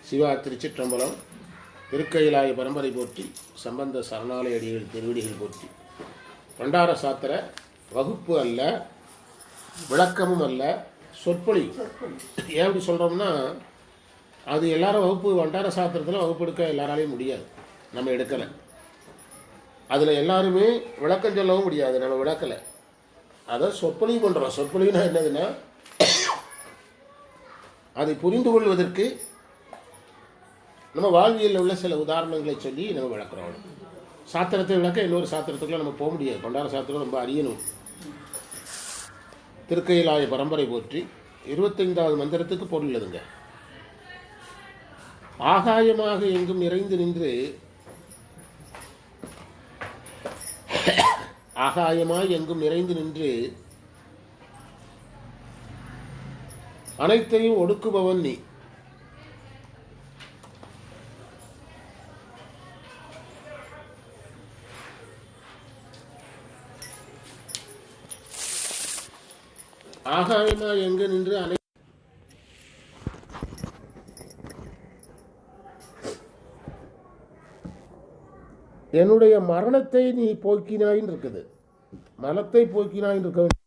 சிவா திருச்சிற்றம்பலம். திருக்கையிலாய பரம்பரை போற்றி, சம்பந்த சரணாலய அடிகள் திருவடிகள் போற்றி. பண்டார சாத்திர வகுப்பு அல்ல, விளக்கமும் அல்ல, சொற்பொழிவு. ஏன் அப்படி சொல்கிறோம்னா, அது எல்லாரும் வகுப்பு வண்டார சாத்திரத்தில் வகுப்பு எடுக்க எல்லாராலையும் முடியாது, நம்ம எடுக்கலை. அதில் எல்லாருமே விளக்கம் சொல்லவும் முடியாது, நம்ம விளக்கலை. அதை சொற்பொழிவு பண்ணுறோம். சொற்பொழிவுனா என்னதுன்னா, அதை புரிந்து கொள்வதற்கு நம்ம வாழ்வியலில் உள்ள சில உதாரணங்களை சொல்லி நம்ம விளக்குறோம். சாத்திரத்தை விளக்க இன்னொரு சாத்திரத்துக்குள்ள நம்ம போக முடியாது. பண்டார சாத்திரம் ரொம்ப அறியணும். திருக்கையிலாய பரம்பரை போற்றி 25வது மந்திரத்துக்கு பொருள் இல்லதுங்க. ஆகாயமாக எங்கும் நிறைந்து நின்று, ஆகாயமாய் எங்கும் நிறைந்து நின்று அனைத்தையும் ஒடுக்குபவன் நீ. ஆகாயமாய் எங்கு நின்று என்னுடைய மரணத்தை நீ போக்கினாயின்னு இருக்குது. மலத்தை போக்கினாயின்னு இருக்க வேண்டும்.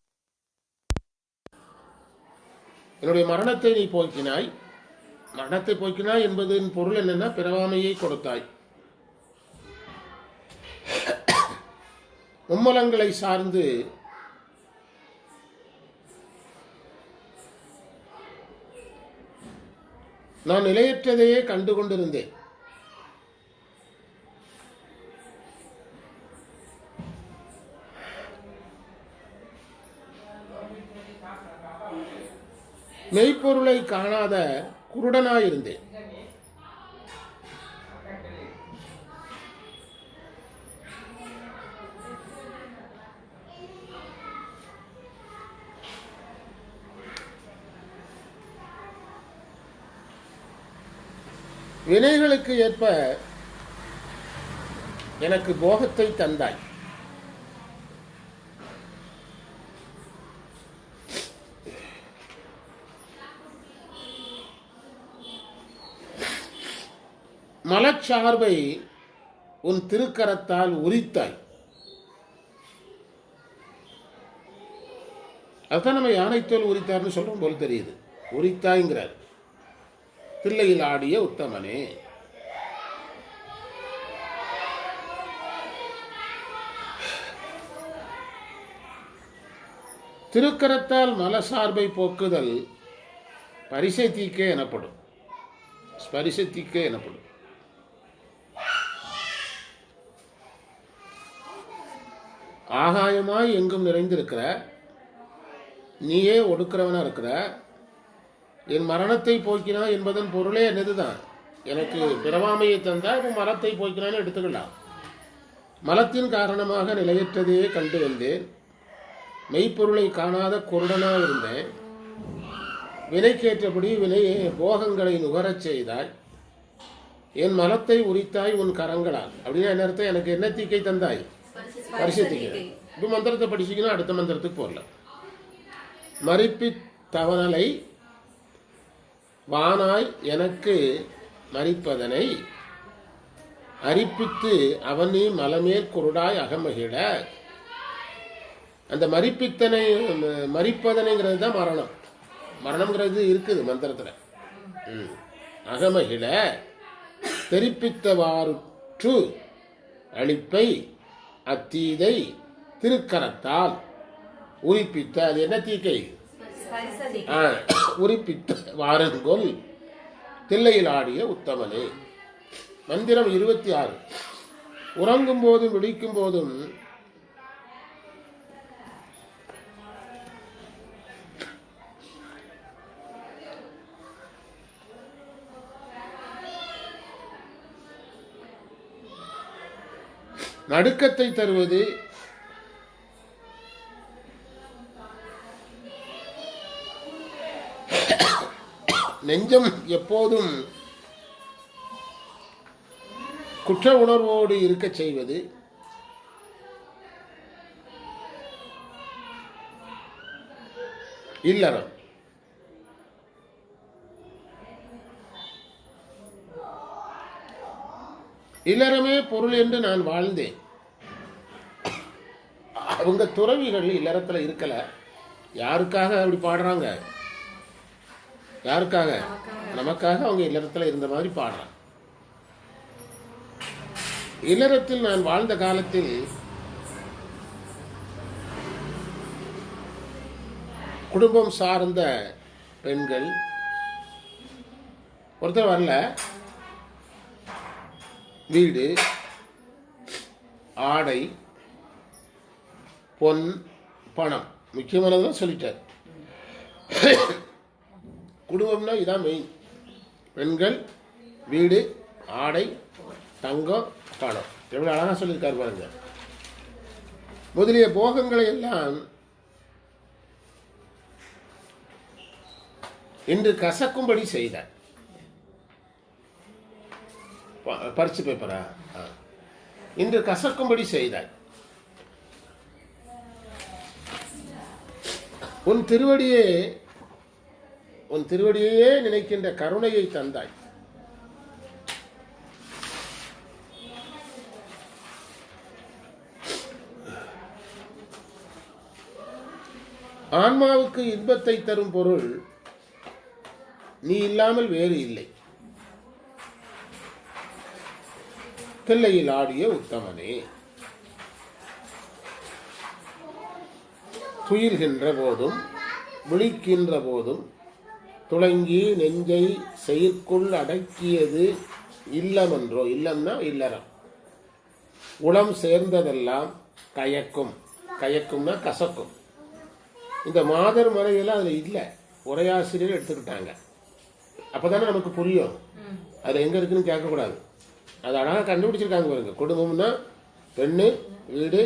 என்னுடைய மரணத்தை நீ போக்கினாய். மரணத்தை போக்கினாய் என்பதன் பொருள் என்னன்னா, பிறவாமையை கொடுத்தாய். மும்மலங்களை சார்ந்து நான் நிலையற்றதையே கண்டு கொண்டிருந்தேன். மெய்ப்பொருளை காணாத குருடனாயிருந்தேன். வினைகளுக்கு ஏற்ப எனக்கு போகத்தை தந்தாய். மலச்சார்பை உன் திருக்கரத்தால் உரித்தாய். அதுதான் நம்ம யானைத்தோல் உரித்தார்னு சொல்றோம் போல் தெரியுது. உரித்தாய்ங்கிறார். தில்லையில் ஆடிய உத்தமனே, திருக்கரத்தால் மலசார்பை போக்குதல் பரிசைத்தீக்கே எனப்படும். ஸ்பரிசத்தீக்கே எனப்படும். ஆகாயமாய் எங்கும் நிறைந்திருக்கிற நீயே ஒடுக்கிறவனா இருக்கிற. என் மரணத்தை போக்கினா என்பதன் பொருளே என்னதுதான், எனக்கு பிறவாமையை தந்தா இப்போ மலத்தை போக்கினான்னு எடுத்துக்கலாம். மலத்தின் காரணமாக நிலையற்றதையே கண்டு வந்தேன். மெய்ப்பொருளை காணாத குருடனாக இருந்தேன். வினைக்கேற்றபடி வினையை போகங்களை நுகரச் செய்தாய். என் மலத்தை உரித்தாய் உன் கரங்களால். அப்படின்னா என்ன அர்த்தம்? எனக்கு என்ன தீக்கை தந்தாய்? பரிசத்தீக்கை. இப்போ மந்திரத்தை படிச்சிங்கன்னா அடுத்த மந்திரத்துக்கு போடலாம். மறிப்பி தவறலை வானாய் எனக்கு மறிப்பதனை அரிப்பித்து அவனி மலமேற் குருடாய் அகமகிழ. அந்த மறிப்பித்தனை மறிப்பதனைங்கிறது தான் மரணம். மரணம்ங்கிறது இருக்குது மந்திரத்தில். அகமகிழ தெரிப்பித்தவாறுற்று அழிப்பை அத்தீதை திருக்கரத்தால் உரிப்பித்த. அது என்ன தீக்கை? உரிப்பித்த வாரங்கொல் தில்லையில் ஆடிய உத்தமனே. மந்திரம் 26. உறங்கும் போதும் விழிக்கும் போதும் நடுக்கத்தை தருவது நெஞ்சம் எப்போதும் குற்ற உணர்வோடு இருக்க செய்வது இல்லறம். இல்லறமே பொருள் என்று நான் வாழ்ந்தேன். அவங்க துறவிகள் இல்லறத்தில் இருக்கல. யாருக்காக அப்படி பாடுறாங்க? யாருக்காக? நமக்காக அவங்க இல்லறத்தில் இருந்த மாதிரி பாடுறாங்க. இல்லறத்தில் நான் வாழ்ந்த காலத்தில் குடும்பம் சார்ந்த பெண்கள் ஒருத்தர் வரல. வீடு, ஆடை, பொன், பணம் முக்கியமானதான் சொல்லிட்டார். குடும்பம்னா இதான் மெயின். பெண்கள், வீடு, ஆடை, தங்கம், பணம். எவ்வளோ அழகாக சொல்லியிருக்காரு பாருங்க. முதலிய போகங்களை எல்லாம் இன்று கசக்கும்படி செய்தார். பரிசு பேப்பரா? இன்று கசக்கும்படி செய்தார். உன் திருவடியே நினைக்கின்ற கருணையை தந்தாய். ஆன்மாவுக்கு இன்பத்தை தரும் பொருள் நீ இல்லாமல் வேறு இல்லை. தில்லையில் ஆடிய உத்தமனே, துயில்கின்ற போதும் விழிக்கின்ற போதும் துளங்கி நெஞ்சை செயற்குள் அடக்கியது இல்லமென்றோ. இல்லம்னா இல்லறம். உளம் சேர்ந்ததெல்லாம் கயக்கும். கயக்கும்னா கசக்கும். இந்த மாதர் மறையெல்லாம் அதில் இல்லை. உரையாசிரியர் எடுத்துக்கிட்டாங்க. அப்போதானே நமக்கு புரியும். அது எங்கே இருக்குன்னு கேட்கக்கூடாது. அது அழகாக கண்டுபிடிச்சிருக்காங்க பாருங்க. குடும்பம்னா பெண்ணு, வீடு,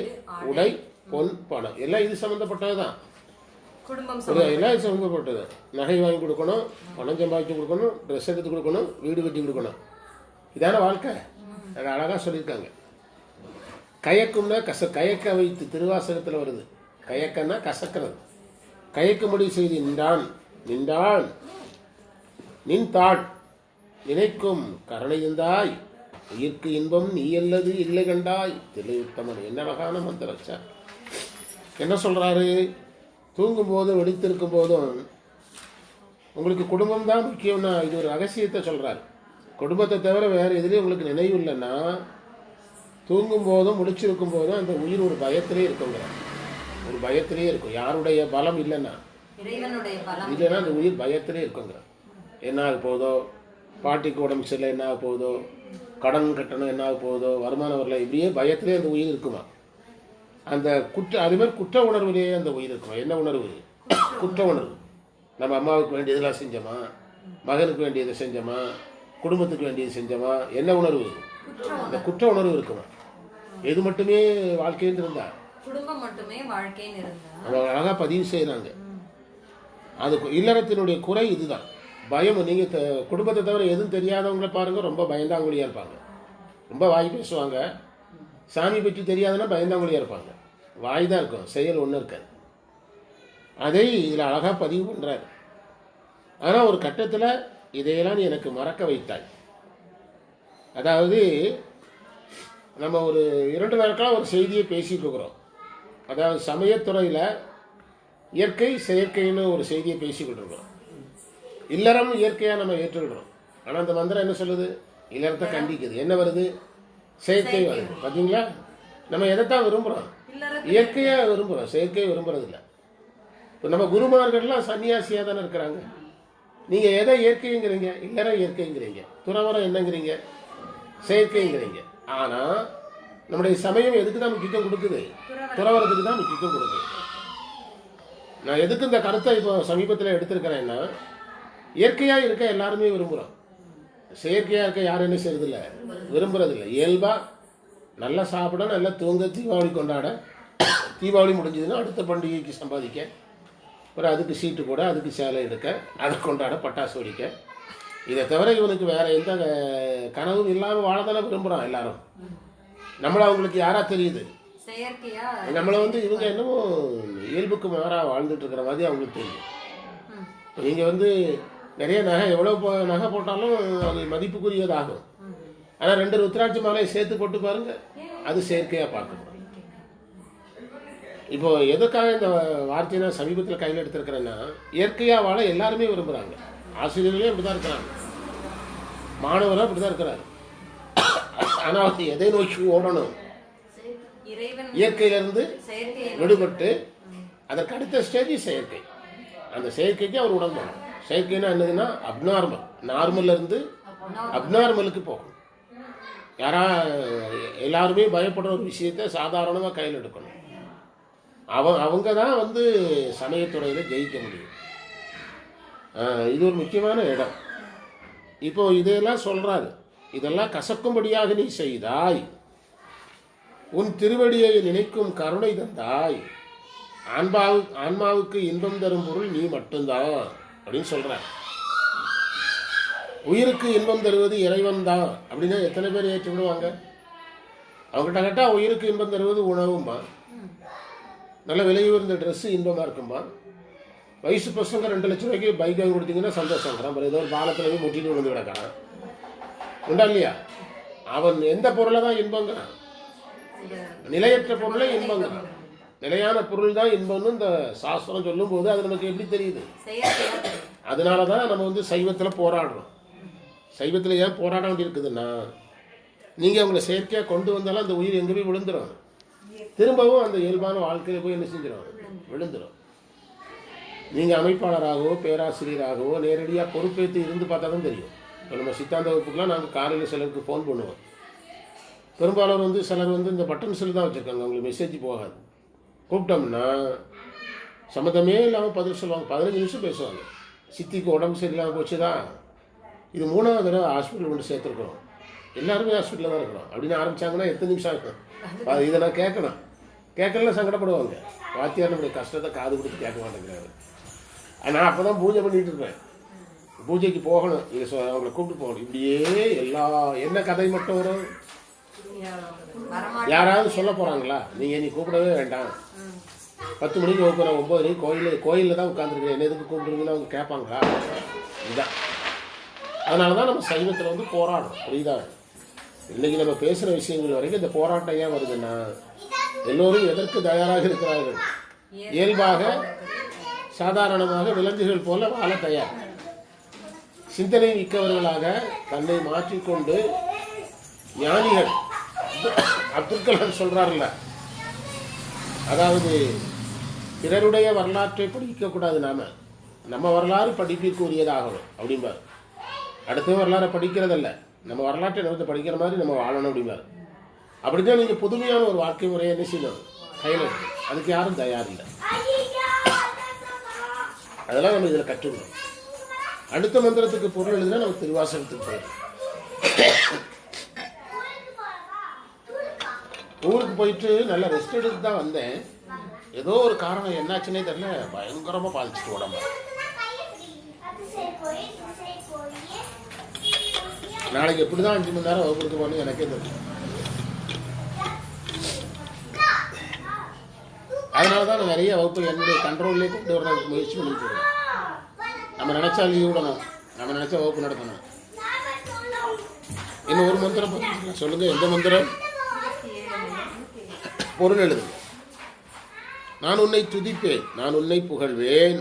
உடை, பொன், பணம் எல்லாம் இது சம்மந்தப்பட்டது தான். எல்லாம் இது சம்மந்தப்பட்டது. நகை வாங்கி கொடுக்கணும், பணம் சம்பாதிச்சு கொடுக்கணும், ட்ரெஸ் எடுத்து கொடுக்கணும், வீடு கட்டி கொடுக்கணும். இதான வாழ்க்கை. அது அழகாக சொல்லியிருக்காங்க. கயக்கும்னா கயக்க வைத்து திருவாசகத்தில் வருது. கயக்கன்னா கசக்கிறது. கயக்கும்படி செய்து நின்றான் நின்றாள் நினைக்கும் கருணை இருந்தாய். உயிர்க்கு இன்பம் நீ அல்லது இல்லை கண்டாய். தில்லையுத்தமன். என்ன அழகான மந்திரம். என்ன சொல்றாரு? தூங்கும் போதும் வெடித்திருக்கும் போதும் உங்களுக்கு குடும்பம் தான் முக்கியம்னா இது ஒரு ரகசியத்தை சொல்றாரு. குடும்பத்தை தவிர வேற எதுலேயும் உங்களுக்கு நினைவு இல்லைன்னா தூங்கும் போதும் முடிச்சிருக்கும் போதும் அந்த உயிர் ஒரு பயத்திலே இருக்குங்க. ஒரு பயத்திலே இருக்கும். யாருடைய பலம் இல்லைன்னா அந்த உயிர் பயத்திலே இருக்குங்க. என்ன ஆக போதோ, பாட்டிக்கு உடம்பு சரியில்லை என்ன ஆக போதோ, கடன் கட்டணம் என்ன ஆக போதோ, வருமானம் வரல, இப்படியே பயத்திலே அந்த உயிர் இருக்குமா. அந்த அதே மாதிரி குற்ற உணர்வுலேயே அந்த உயிர் இருக்குமா. என்ன உணர்வு? குற்ற உணர்வு. நம்ம அம்மாவுக்கு வேண்டியதெல்லாம் செஞ்சோமா, மகனுக்கு வேண்டியதை செஞ்சோமா, குடும்பத்துக்கு வேண்டியது செஞ்சோமா, என்ன உணர்வு? இந்த குற்ற உணர்வு இருக்குமா. எது மட்டுமே வாழ்க்கைன்னு இருந்தா குடும்பம் மட்டுமே வாழ்க்கைன்னு இருந்தா அழகா பதிவு செய்யறாங்க. அது இல்லறத்தினுடைய குறை இதுதான். பயம். நீங்க குடும்பத்தை தவிர எதுவும் தெரியாதவங்களை பாருங்க, ரொம்ப பயந்தாங்குழியா இருப்பாங்க. ரொம்ப வாய் பேசுவாங்க. சாமி பற்றி தெரியாதுன்னா பயந்தாங்குழியா இருப்பாங்க. வாய் தான் இருக்கும், செயல் ஒன்றும் இருக்காது. அதை இதில் அழகா பதிவு பண்றாரு. ஆனால் ஒரு கட்டத்தில் இதையெல்லாம் எனக்கு மறக்க வைத்தாய். அதாவது நம்ம ஒரு 2 நாட்களாக ஒரு செய்தியை பேசிட்டு இருக்கிறோம். அதாவது சமயத்துறையில் இயற்கை செயற்கைன்னு ஒரு செய்தியை பேசிக்கிட்டு இருக்கிறோம். இல்லறம் இயற்கையாக நம்ம ஏற்றுக்கிடுறோம். ஆனால் அந்த மந்திரம் என்ன சொல்லுது? இல்லறத்தை கண்டிக்குது. என்ன வருது? செயற்கை வருது. பார்த்தீங்களா? நம்ம எதைத்தான் விரும்புகிறோம்? இயற்கையாக விரும்புகிறோம், செயற்கையை விரும்புறதில்லை. இப்போ நம்ம குருமார்கள்லாம் சன்னியாசியாக தானே இருக்கிறாங்க. நீங்கள் எதை இயற்கைங்கிறீங்க? இல்லறம் இயற்கைங்கிறீங்க. துறவரம் என்னங்கிறீங்க? செயற்கைங்கிறீங்க. ஆனால் நம்முடைய சமயம் எதுக்கு தான் முக்கியத்துவம் கொடுக்குது? துறவரத்துக்கு தான் முக்கியத்துவம் கொடுக்குது. நான் எதுக்கு இந்த கருத்தை இப்போ சமீபத்தில் எடுத்திருக்கிறேன்னா, இயற்கையாக இருக்க எல்லாருமே விரும்புகிறோம். செயற்கையாக இருக்க யாரும் என்ன செய்யறதில்லை, விரும்புறதில்லை. இயல்பாக நல்லா சாப்பிட, நல்லா தூங்க, தீபாவளி கொண்டாட, தீபாவளி முடிஞ்சதுன்னா அடுத்த பண்டிகைக்கு சம்பாதிக்க, அப்புறம் அதுக்கு சீட்டு போட, அதுக்கு சேலை எடுக்க, அதை கொண்டாட, பட்டாசு வெடிக்க. இதை தவிர இவனுக்கு வேற எந்த கனவும் இல்லாமல் வாழதானே விரும்புகிறான் எல்லாரும். நம்மள அவங்களுக்கு யாரா தெரியுது? நம்மளை இவங்க என்னமோ இயல்புக்கு மாறாக வாழ்ந்துட்டு இருக்கிற மாதிரி அவங்களுக்கு தெரியும். நீங்கள் நிறைய நகை, எவ்வளோ நகை போட்டாலும் அது மதிப்புக்குரியதாகும். ஆனால் 2 ருத்ராட்சி மாலையை சேர்த்து போட்டு பாருங்க, அது செயற்கையாக பார்க்கணும். இப்போ எதுக்காக இந்த வார்த்தையை நான் சமீபத்தில் கையில் எடுத்திருக்கிறேன்னா, இயற்கையாக வாழ எல்லாருமே விரும்புகிறாங்க. ஆசிரியர்களே அப்படி தான் இருக்கிறாங்க, மாணவரும் அப்படி தான் இருக்கிறாரு. ஆனால் அவர் எதை நோக்கி ஓடணும்? இயற்கையிலிருந்து விடுபட்டு அதற்கு அடுத்த ஸ்டேஜ் செயற்கை. அந்த செயற்கைக்கு அவர் உடம்பணும். செயற்கைன்னா என்னதுன்னா அப்நார்மல். நார்மல்ல இருந்து அப்நார்மலுக்கு போகும். எல்லாருமே பயப்படுற ஒரு விஷயத்தை சாதாரணமாக கையில் எடுக்கணும். அவங்க தான் சமயத்துறையில் ஜெயிக்க முடியும். இது ஒரு முக்கியமான இடம். இப்போ இதையெல்லாம் சொல்றாரு. இதெல்லாம் கசக்கும்படியாக நீ செய்தாய், உன் திருவடியை நினைக்கும் கருணை தந்தாய், ஆன்மாவுக்கு இன்பம் தரும் பொருள் நீ மட்டும்தான் அப்படின்னு சொல்ற. உயிருக்கு இன்பம் தருவது இறைவன் தான் அப்படின்னா எத்தனை பேர் ஏற்றி விடுவாங்க? அவங்ககிட்ட கேட்டா உயிருக்கு இன்பம் தருவது உணவுமா, நல்ல விலை உயர்ந்த ட்ரெஸ்ஸு இன்பமாக இருக்குமா, வயசு பசங்க 2 லட்சம் ரூபாய்க்கு பைக் வாங்கி கொடுத்தீங்கன்னா சந்தோஷங்கிறான். அப்புறம் ஏதோ ஒரு பாலத்தில் போய் முட்டிட்டு விழுந்து கிடக்கிறான். உண்டா இல்லையா? அவன் எந்த பொருளை தான் இன்பங்கிறான்? நிலையற்ற பொருளை இன்பங்கிறான். நிலையான பொருள் தான் இன்பம்னு இந்த சாஸ்திரம் சொல்லும் போது அது நமக்கு எப்படி தெரியுது? அதனால தான் நம்ம சைவத்தில் போராடுறோம். சைவத்தில் ஏன் போராட வேண்டியிருக்குதுன்னா, நீங்கள் அவங்கள செயற்கையாக கொண்டு வந்தாலும் அந்த உயிர் எங்கே போய் விழுந்துடும், திரும்பவும் அந்த இயல்பான வாழ்க்கையில் போய் என்ன செஞ்சிடும்? விழுந்துடும். நீங்கள் அமைப்பாளராகவோ பேராசிரியராகவோ நேரடியாக பொறுப்பேற்று இருந்து பார்த்தா தான் தெரியும். இப்போ நம்ம சித்தாந்த வகுப்புக்கெலாம் நாங்கள் காலையில் சிலருக்கு ஃபோன் பண்ணுவோம். பெரும்பாலும் சிலர் இந்த பட்டன் செல் தான் வச்சுருக்காங்க, அவங்களுக்கு மெசேஜ் போகாது. கூப்பிட்டோம்னா சம்மந்தமே இல்லாமல் பதில் சொல்லுவாங்க. 15 நிமிஷம் பேசுவாங்க. சித்திக்கு உடம்பு சரியில்லாமல் போச்சு தான், இது 3வது தடவை ஹாஸ்பிட்டல் கொண்டு சேர்த்துருக்குறோம், எல்லாருமே ஹாஸ்பிட்டலில் தான் இருக்கிறோம் அப்படின்னு ஆரம்பித்தாங்கன்னா எத்தனை நிமிஷம் இருக்கும்? இதை நான் கேட்கணும். கேட்கலாம் சங்கடப்படுவாங்க. வாத்தியார் நம்முடைய கஷ்டத்தை காது கொடுத்து கேட்க மாட்டேங்கிறாரு. நான் அப்போ தான் பூஜை பண்ணிகிட்டு இருப்பேன். பூஜைக்கு போகணும், அவங்களை கூப்பிட்டு போகணும். இப்படியே என்ன கதை மட்டும் வரும்? யாராவது சொல்ல போகிறாங்களா? நீங்கள் நீ கூப்பிடவே வேண்டாம், 10 மணிக்கு வகுப்புறேன், 9 மணிக்கு கோயிலில் தான் உட்காந்துருக்கேன், என்ன எதுக்கு கூப்பிடுறீங்கன்னு அவங்க கேட்பாங்களா? இதுதான். அதனால தான் நம்ம சைவத்தில் போராடும். புரியுதா? இன்னைக்கு நம்ம பேசுகிற விஷயங்கள் வரைக்கும் இந்த போராட்டம் ஏன் வருதுன்னா, எல்லோரும் எதற்கு தயாராக இருக்கிறார்கள்? இயல்பாக சாதாரணமாக விலங்குகள் போல வாழ தயார். சிந்தனை மிக்கவர்களாக தன்னை மாற்றிக்கொண்டு ஞானிகள். அப்துல் கலாம் சொல்றாருல்ல, அதாவது பிறருடைய வரலாற்றை படிக்கக்கூடாது, நம்ம வரலாறு படிப்பிற்கு உரியதாகணும் அப்படிம்பார். அடுத்த வரலாறை படிக்கிறதல்ல, நம்ம வரலாற்றை நம்ம படிக்கிற மாதிரி நம்ம வாழணும் அப்படிம்பார். அப்படிதான் நீங்கள் புதுமையான ஒரு வாழ்க்கை முறையை என்ன செய்யணும்? கையில் இருக்கு. அதுக்கு யாரும் தயார் இல்லை. அதெல்லாம் நம்ம இதில் கற்றுக்கணும். அடுத்த மந்திரத்துக்கு பொருள் எழுதுனா நம்ம திருவாசகத்துக்கு போயிடும். ஊருக்கு போயிட்டு நல்லா ரெஸ்ட் எடுத்து தான் வந்தேன். ஏதோ ஒரு காரணம் என்னாச்சுன்னே தெரியல, பயங்கரமாக பாதிச்சுட்டு உடம்பு. நாளைக்கு எப்படி தான் 5 மணி நேரம் வகுப்புக்கு போகணும் எனக்கே தெரியும். அதனால தான் நான் நிறைய வகுப்பு என்னுடைய கண்ட்ரோல்லே கொண்டு வர்றதுக்கு முயற்சி பண்ணிட்டு இருக்கேன். நம்ம நினைச்சா லீவ் விடணும், நம்ம நினைச்சா வகுப்பு நடத்தணும். இன்னும் ஒரு மந்திரம் சொல்லுங்க. எந்த மந்திரம்? பொருள் எழுது. நான் உன்னை துதிப்பேன், நான் உன்னை புகழ்வேன்.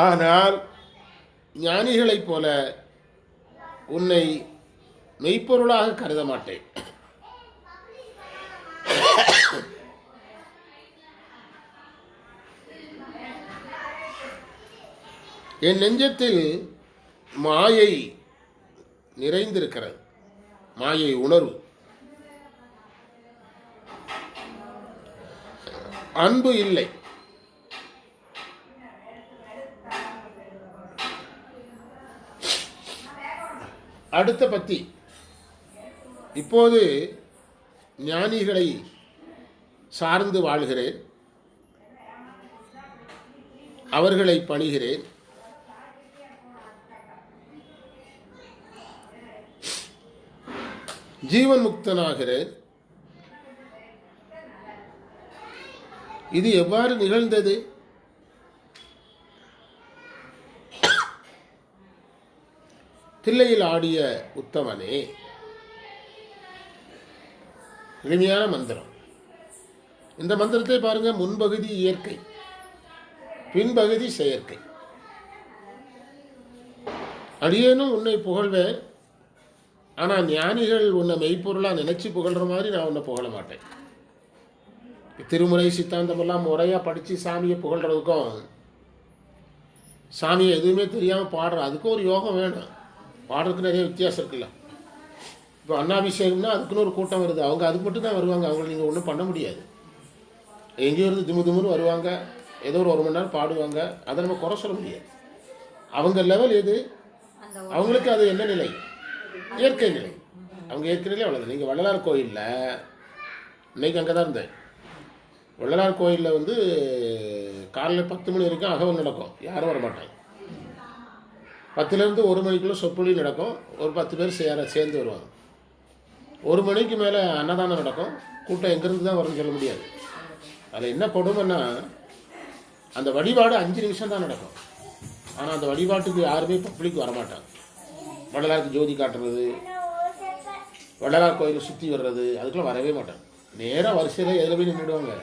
ஆனால் ஞானிகளைப் போல உன்னை மெய்ப்பொருளாக கருத மாட்டேன். என் நெஞ்சத்தில் மாயை நிறைந்திருக்கிறது, மாயை உணர்வு. அன்பு இல்லை. அடுத்த பத்தி. இப்போது ஞானிகளை சார்ந்து வாழ்கிறேன், அவர்களை பணிகிறேன். ஜீவன் முக்தனாகிறேன். இது எவ்வாறு நிகழ்ந்தது? தில்லையில் ஆடிய உத்தமனே. எளிமையான மந்திரம். இந்த மந்திரத்தை பாருங்க, முன்பகுதி இயற்கை, பின்பகுதி செயற்கை. அடியேனும் உன்னை புகழ்வேன், ஆனால் ஞானிகள் உன்னை மெய்ப்பொருளாக நினைச்சு புகழ்ற மாதிரி நான் உன்னை புகழ மாட்டேன். திருமுறை சித்தாந்தமெல்லாம் முறையாக படித்து சாமியை புகழ்றதுக்கும் சாமியை எதுவுமே தெரியாமல் பாடுற அதுக்கும் ஒரு யோகம் வேணும். பாடுறதுக்கு நிறைய வித்தியாசம் இருக்குல்ல. இப்போ அன்னாபிஷேகம்னா அதுக்குன்னு ஒரு கூட்டம் வருது, அவங்க அதுக்கு மட்டும் தான் வருவாங்க, அவங்களை நீங்கள் ஒன்றும் பண்ண முடியாது. எங்கேயோ இருந்து திமுன்னு வருவாங்க, ஏதோ ஒரு மணி நேரம் பாடுவாங்க, அதை நம்ம குறை சொல்ல முடியாது. அவங்க லெவல் எது, அவங்களுக்கு அது என்ன நிலை, இயற்கை நிலை. அவங்க இயற்கை நிலை அவ்வளோதான். நீங்கள் வள்ளலார் கோயிலில் இன்னைக்கு அங்கே தான் இருந்தேன். வள்ளலார் கோயிலில் வந்து காலையில் 10 மணி வரைக்கும் அகவல் நடக்கும், யாரும் வரமாட்டாங்க. 10லேருந்து 1 மணிக்குள்ளே சொற்பொழி நடக்கும், ஒரு 10 பேர் சேர்ந்து வருவாங்க. 1 மணிக்கு மேலே அன்னதானம் நடக்கும். கூட்டம் எங்கேருந்து தான் வரும்னு சொல்ல முடியாது. அதில் என்ன கொடுமைன்னா, அந்த வழிபாடு 5 நிமிஷம் தான் நடக்கும். ஆனால் அந்த வழிபாட்டுக்கு யாருமே பப்ளிக் வரமாட்டாங்க. வள்ளலாருக்கு ஜோதி காட்டுறது, வள்ளலார் கோயிலை சுற்றி வர்றது, அதுக்கெல்லாம் வரவே மாட்டாங்க. நேராக வரிசையில் எதில் போய் நின்றுடுவாங்க,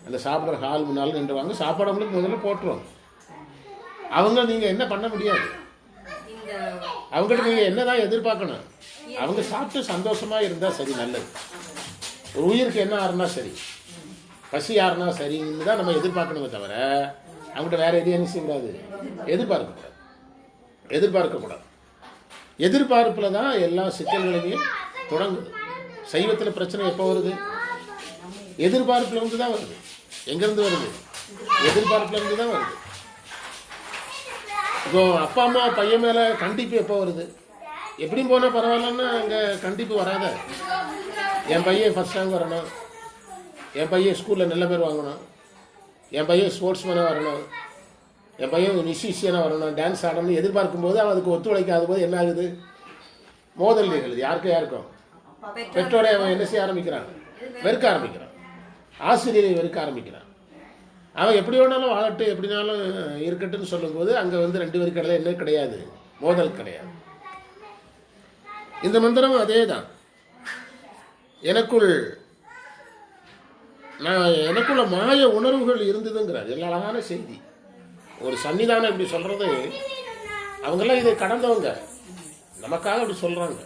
அந்த சாப்பிட்ற ஹால் முன்னாலும் நின்றுவாங்க. சாப்பாடுங்களுக்கு முதல்ல போட்டுருவாங்க. அவங்க நீங்கள் என்ன பண்ண முடியாது, அவங்ககிட்ட நீங்கள் என்ன தான் எதிர்பார்க்கணும். அவங்க சாப்பிட்டு சந்தோஷமாக இருந்தால் சரி, நல்லது. ஒரு உயிருக்கு என்ன ஆறுனா சரி, பசி ஆறுனா சரின்னு தான் நம்ம எதிர்பார்க்கணுமே தவிர அவங்ககிட்ட வேற எதையும் என்ன செய்யக்கூடாது, எதிர்பார்க்கக்கூடாது. எதிர்பார்ப்பில் தான் எல்லா சிக்கல்களையுமே தொடங்குது. சைவத்தில் பிரச்சனை எப்போ வருது, எதிர்பார்ப்பில் இருந்து தான் வருது. எங்கேருந்து வருது, எதிர்பார்ப்பில் இருந்து தான் வருது. இப்போ அப்பா அம்மா பையன் மேலே கண்டிப்பு எப்போ வருது, எப்படியும் போனால் பரவாயில்லன்னு அங்கே கண்டிப்பு வராத. என் பையன் ஃபர்ஸ்ட் ரேங்க் வரணும், என் பையன் ஸ்கூலில் நல்ல பேர் வாங்கணும், என் பையன் ஸ்போர்ட்ஸ்மேனாக வரணும், என் பையன் மியூசிஷியனாக வரணும், டான்ஸ் ஆடணும்னு எதிர்பார்க்கும் போது அவன் அதுக்கு ஒத்துழைக்காத போது என்ன ஆகுது, மோதல் நிகழுது. யாருக்கும் பெற்றோரை அவன் என்ன செய்ய ஆரம்பிக்கிறான், வெறுக்க ஆரம்பிக்கிறான். ஆசிரியரை வெறுக்க ஆரம்பிக்கிறான். அவன் எப்படி வேணாலும் வாழட்டு, எப்படினாலும் இருக்கட்டுன்னு சொல்லும்போது அங்கே வந்து 2 பேருக்கு இடையில என்ன கிடையாது, மோதல் கிடையாது. இந்த மந்திரம் அதே தான். எனக்குள்ள மாய உணர்வுகள் இருந்ததுங்கிறார். எல்லாம் அழகான செய்தி. ஒரு சன்னிதானம் இப்படி சொல்றது, அவங்கெல்லாம் இதை கடந்தவங்க, நமக்காக அப்படி சொல்றாங்க.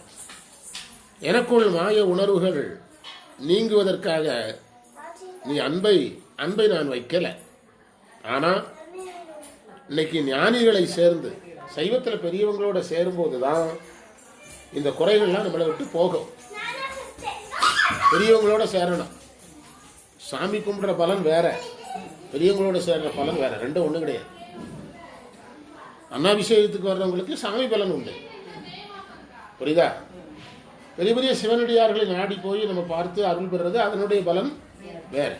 எனக்குள் மாய உணர்வுகள் நீங்குவதற்காக நீ அன்பை நான் வைக்கல. ஆனா இன்னைக்கு ஞானிகளை சேர்ந்து சைவத்தில் பெரியவங்களோட சேரும்போது தான் இந்த குறைகள்லாம் நம்மளை விட்டு போகும். பெரியவங்களோட சேரணும். சாமி கும்பிடுற பலன் வேற, பெரியவங்களோட சேர்ற பலன் வேற, ரெண்டும் ஒண்ணு கிடையாது. அன்னாபிஷேகத்துக்கு வர்றவங்களுக்கு சாமி பலன் உண்டு, புரியுதா? பெரிய பெரிய சிவனடியார்களை நாடி போய் நம்ம பார்த்து அருள் பெறுறது, அதனுடைய பலன் வேற.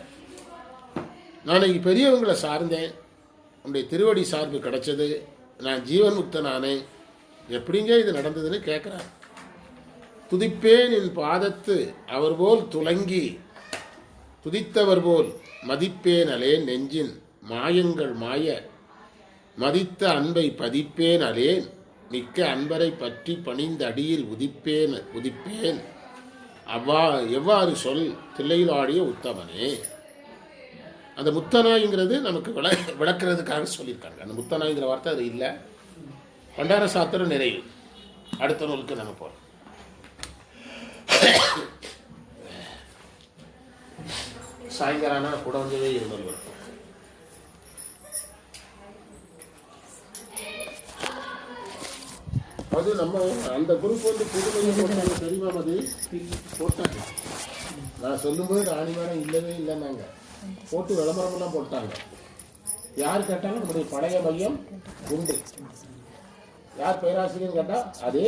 நான் பெரியவங்களை சார்ந்தேன், உன்னுடைய திருவடி சார்பு கிடைச்சது, நான் ஜீவன் முக்தனானேன். எப்படிங்க இது நடந்ததுன்னு கேட்கிறார். துதிப்பேன் என் பாதத்து அவர் போல் துலங்கி துதித்தவர் போல் மதிப்பேன் அலேன் நெஞ்சின் மாயங்கள் மாய மதித்த அன்பை பதிப்பேன் அலேன் மிக்க அன்பரை பற்றி பணிந்த அடியில் உதிப்பேன் எவ்வாறு சொல் தில்லையில் ஆடிய உத்தமனே. அந்த முத்தனாய்ங்கிறது நமக்கு விளக்குறதுக்காக சொல்லியிருக்காங்க. அந்த முத்தனாய்ங்கிற வார்த்தை அது இல்லை. பண்டார சாத்திரம் நிறைவு. அடுத்த நூலுக்கு நம்ம போகிறோம். சாயங்காலம்னா கூட வந்ததே இருமல் வரும். அது நம்ம அந்த குரூப் வந்து புதுமையை போட்டாங்க, தெரியுமா? அது போட்டாங்க. நான் சொல்லும்போது ராணி மேடம் இல்லவே இல்லைன்னாங்க, போட்டு விளம்பரமெல்லாம் போட்டாங்க. யார் கேட்டாலும் நம்முடைய பழைய மையம் உண்டு. யார் பேராசிரியர் கேட்டால் அதே